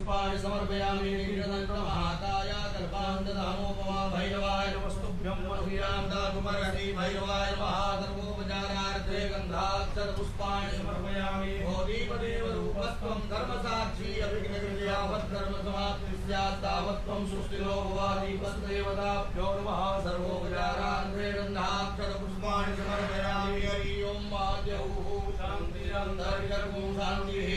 पुष्पाणि समर्पयामि महाकाय कल्पान्तधामोपमा भैरवाय नमस्तुभ्यं मनोभिरां दातुमर्हसि भैरवाय महाधर्मोपचारार्थे गन्धाक्षर पुष्पाणि समर्पयामि भोदीपदेव रूपस्त्वं धर्मसाक्षी अभिज्ञावद्धर्म समाप्ति स्यात् तावत् त्वं सुस्थिरो भवानि देवताभ्यो नमः सर्वोपचारार्थे गन्धाक्षर पुष्पाणि समर्पयामि हरि ओं महादेवः शान्तिरन्तरिक्षं शान्तिः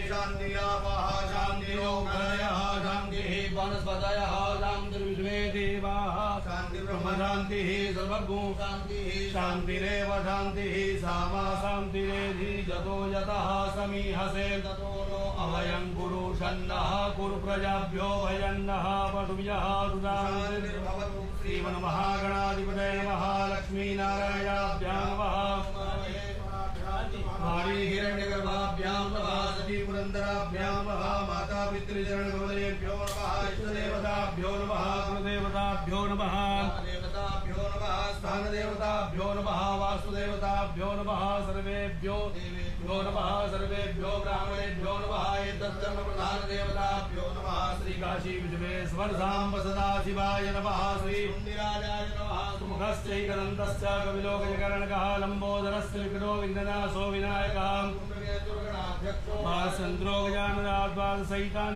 शान्तिरापः शान्तिरोगणयः शान्तिः वनस्पतयः शान्तिर्विश्वे देवाः शान्तिर्ब्रह्म शान्तिः सर्वगो शान्तिः शान्तिरेव शान्तिः सामा शान्तिरेधि जतो यतः समीहसे ततो नो अभयं कुरु षण्णः कुरु प्रजाभ्यो भयन्नः पशुभ्यः सुशान्तिर्भवतु श्रीमन्महागणाधिपतये नमः लक्ष्मीनारायणाभ्यां नमः हिरण्यगर्भाभ्यां नमः सती पुरन्दराभ्यां नमः माता पितृचरणगौरवेभ्यो नमः इष्टदेवताभ्यो नमः गुरुदेवताभ्यो नमः देवताभ्यो नमः स्थानदेवताभ्यो नमः वासुदेवताभ्यो नमः सर्वेभ्यो नमः सर्वेभ्यो ब्राह्मणेभ्यो नमः एतत्सर्वप्रधानदेवताभ्यो नमः श्रीकाशी विश्वेश्वर साम्ब सदाशिवाय नमः श्रीमुण्डिराजाय नमः सुमुखश्चैकदन्तश्च कविलोकजकर्णकः लम्बोदरस्य विकटो विघ्ननाशो विनायकः चन्द्रो गजाननाद्वादशैतान्